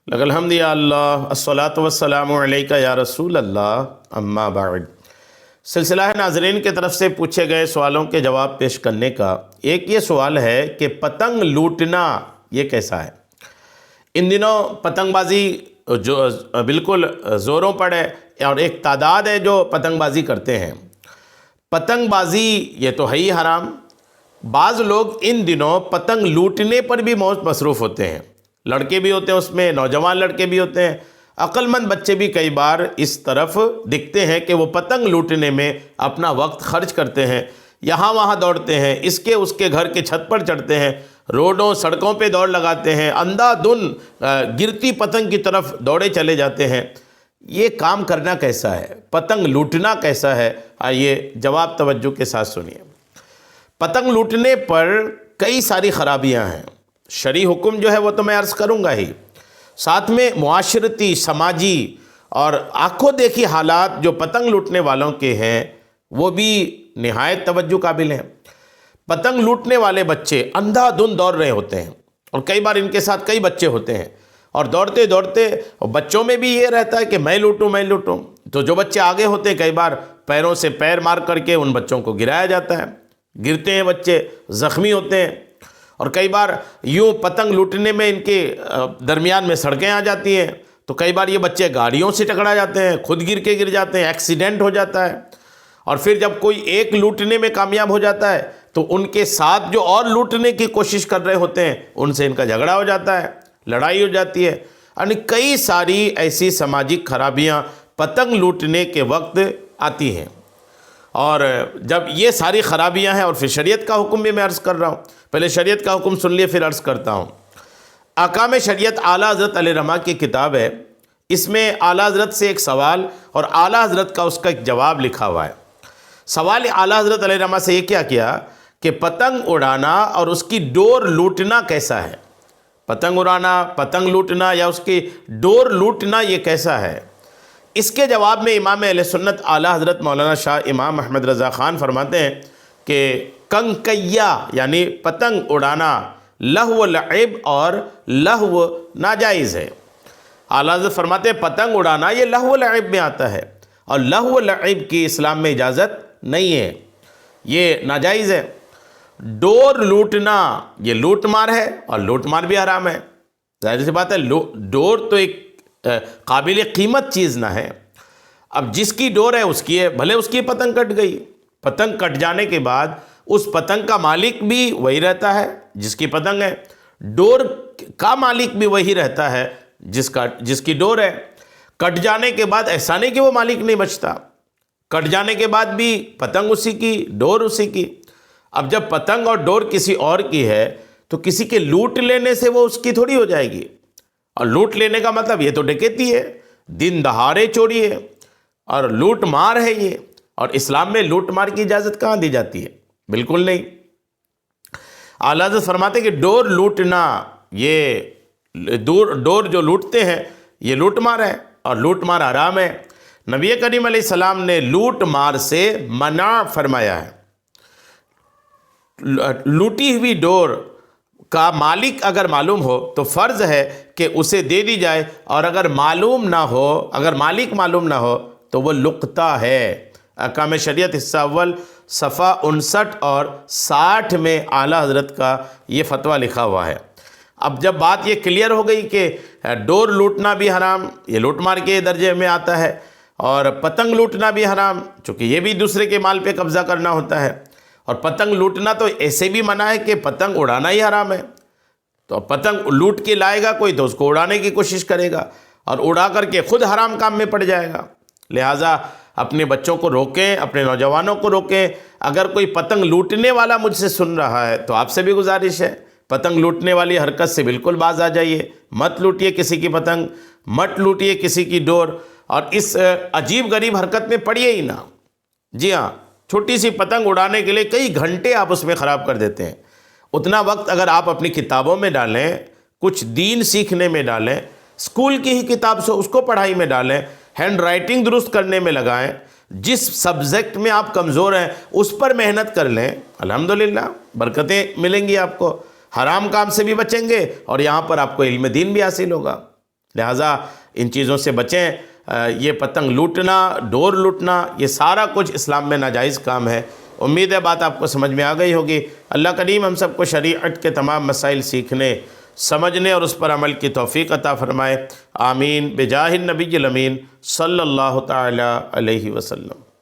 لک الحمد یا اللہ الصلاۃ والسلام علیک یا رسول اللہ اما بعد۔ سلسلہ ہے ناظرین کے طرف سے پوچھے گئے سوالوں کے جواب پیش کرنے کا۔ ایک یہ سوال ہے کہ پتنگ لوٹنا یہ کیسا ہے؟ ان دنوں پتنگ بازی جو بالکل زوروں پر ہے اور ایک تعداد ہے جو پتنگ بازی کرتے ہیں۔ پتنگ بازی یہ تو ہے ہی حرام۔ بعض لوگ ان دنوں پتنگ لوٹنے پر بھی بہت مصروف ہوتے ہیں۔ لڑکے بھی ہوتے ہیں اس میں، نوجوان لڑکے بھی ہوتے ہیں، عقل مند بچے بھی کئی بار اس طرف دکھتے ہیں کہ وہ پتنگ لوٹنے میں اپنا وقت خرچ کرتے ہیں، یہاں وہاں دوڑتے ہیں، اس کے گھر کے چھت پر چڑھتے ہیں، روڈوں سڑکوں پہ دوڑ لگاتے ہیں، اندھا دھند گرتی پتنگ کی طرف دوڑے چلے جاتے ہیں۔ یہ کام کرنا کیسا ہے؟ پتنگ لوٹنا کیسا ہے؟ آئیے جواب توجہ کے ساتھ سنیے۔ پتنگ لوٹنے پر کئی ساری خرابیاں ہیں۔ شرعی حکم جو ہے وہ تو میں عرض کروں گا ہی، ساتھ میں معاشرتی، سماجی اور آنکھوں دیکھی حالات جو پتنگ لوٹنے والوں کے ہیں وہ بھی نہایت توجہ قابل ہیں۔ پتنگ لوٹنے والے بچے اندھا دھند دوڑ رہے ہوتے ہیں، اور کئی بار ان کے ساتھ کئی بچے ہوتے ہیں، اور دوڑتے دوڑتے بچوں میں بھی یہ رہتا ہے کہ میں لوٹوں، تو جو بچے آگے ہوتے ہیں کئی بار پیروں سے پیر مار کر کے ان بچوں کو گرایا جاتا ہے، گرتے ہیں بچے، زخمی ہوتے ہیں۔ اور کئی بار یوں پتنگ لوٹنے میں ان کے درمیان میں سڑکیں آ جاتی ہیں، تو کئی بار یہ بچے گاڑیوں سے ٹکرا جاتے ہیں، خود گر جاتے ہیں، ایکسیڈنٹ ہو جاتا ہے۔ اور پھر جب کوئی ایک لوٹنے میں کامیاب ہو جاتا ہے تو ان کے ساتھ جو اور لوٹنے کی کوشش کر رہے ہوتے ہیں ان سے ان کا جھگڑا ہو جاتا ہے، لڑائی ہو جاتی ہے۔ یعنی کئی ساری ایسی سماجی خرابیاں پتنگ لوٹنے کے وقت آتی ہیں۔ اور جب یہ ساری خرابیاں ہیں، اور پھر شریعت کا حکم بھی میں عرض کر رہا ہوں، پہلے شریعت کا حکم سن لیے پھر عرض کرتا ہوں۔ احکام شریعت اعلیٰ حضرت علیہ رحمہ کی کتاب ہے، اس میں اعلیٰ حضرت سے ایک سوال اور اعلیٰ حضرت کا اس کا ایک جواب لکھا ہوا ہے۔ سوال اعلیٰ حضرت علیہ رحمہ سے یہ کیا کہ پتنگ اڑانا اور اس کی ڈور لوٹنا کیسا ہے؟ پتنگ اڑانا، پتنگ لوٹنا یا اس کی ڈور لوٹنا یہ کیسا ہے؟ اس کے جواب میں امام اہل سنت اعلیٰ حضرت مولانا شاہ امام احمد رضا خان فرماتے ہیں کہ کنکیا یعنی پتنگ اڑانا لہو لعب اور لہو ناجائز ہے۔ اعلیٰ حضرت فرماتے ہیں پتنگ اڑانا یہ لہو لعب میں آتا ہے، اور لہو لعب کی اسلام میں اجازت نہیں ہے، یہ ناجائز ہے۔ ڈور لوٹنا یہ لوٹ مار ہے، اور لوٹ مار بھی حرام ہے۔ ظاہر سی بات ہے، ڈور تو ایک قابل قیمت چیز نہ ہے۔ اب جس کی ڈور ہے اس کی ہے، بھلے اس کی پتنگ کٹ گئی، پتنگ کٹ جانے کے بعد اس پتنگ کا مالک بھی وہی رہتا ہے جس کی پتنگ ہے، ڈور کا مالک بھی وہی رہتا ہے جس کی ڈور ہے۔ کٹ جانے کے بعد ایسا نہیں کہ وہ مالک نہیں بچتا، کٹ جانے کے بعد بھی پتنگ اسی کی، ڈور اسی کی۔ اب جب پتنگ اور ڈور کسی اور کی ہے تو کسی کے لوٹ لینے سے وہ اس کی تھوڑی ہو جائے گی، اور لوٹ لینے کا مطلب یہ تو ڈکیتی ہے، دن دہاڑے چوری ہے اور لوٹ مار ہے یہ۔ اور اسلام میں لوٹ مار کی اجازت کہاں دی جاتی ہے؟ بالکل نہیں۔ اعلیٰ حضرت فرماتے کہ ڈور لوٹنا یہ ڈور جو لوٹتے ہیں یہ لوٹ مار ہے، اور لوٹ مار حرام ہے۔ نبی کریم علیہ السلام نے لوٹ مار سے منع فرمایا ہے۔ لوٹی ہوئی ڈور کا مالک اگر معلوم ہو تو فرض ہے کہ اسے دے دی جائے، اور اگر معلوم نہ ہو، اگر مالک معلوم نہ ہو تو وہ لقطہ ہے۔ احکام شریعت حصہ اول صفحہ 59 اور 60 میں اعلیٰ حضرت کا یہ فتویٰ لکھا ہوا ہے۔ اب جب بات یہ کلیئر ہو گئی کہ ڈور لوٹنا بھی حرام، یہ لوٹ مار کے درجے میں آتا ہے، اور پتنگ لوٹنا بھی حرام چونکہ یہ بھی دوسرے کے مال پہ قبضہ کرنا ہوتا ہے، اور پتنگ لوٹنا تو ایسے بھی منع ہے کہ پتنگ اڑانا ہی حرام ہے۔ تو پتنگ لوٹ کے لائے گا کوئی تو اس کو اڑانے کی کوشش کرے گا، اور اڑا کر کے خود حرام کام میں پڑ جائے گا۔ لہٰذا اپنے بچوں کو روکیں، اپنے نوجوانوں کو روکیں۔ اگر کوئی پتنگ لوٹنے والا مجھ سے سن رہا ہے تو آپ سے بھی گزارش ہے، پتنگ لوٹنے والی حرکت سے بالکل باز آ جائیے، مت لوٹیے کسی کی پتنگ، مت لوٹیے کسی کی ڈور، اور اس عجیب غریب حرکت میں پڑیے ہی نہ۔ جی ہاں، چھوٹی سی پتنگ اڑانے کے لیے کئی گھنٹے آپ اس میں خراب کر دیتے ہیں۔ اتنا وقت اگر آپ اپنی کتابوں میں ڈالیں، کچھ دین سیکھنے میں ڈالیں، اسکول کی ہی کتاب سے اس کو پڑھائی میں ڈالیں، ہینڈ رائٹنگ درست کرنے میں لگائیں، جس سبجیکٹ میں آپ کمزور ہیں اس پر محنت کر لیں، الحمدللہ برکتیں ملیں گی آپ کو، حرام کام سے بھی بچیں گے، اور یہاں پر آپ کو علم دین بھی حاصل ہوگا۔ لہٰذا ان چیزوں سے بچیں۔ یہ پتنگ لوٹنا، ڈور لوٹنا، یہ سارا کچھ اسلام میں ناجائز کام ہے۔ امید ہے بات آپ کو سمجھ میں آ گئی ہوگی۔ اللہ کریم ہم سب کو شریعت کے تمام مسائل سیکھنے، سمجھنے اور اس پر عمل کی توفیق عطا فرمائے۔ آمین بجاہ النبی الامین صلی اللہ تعالی علیہ وسلم۔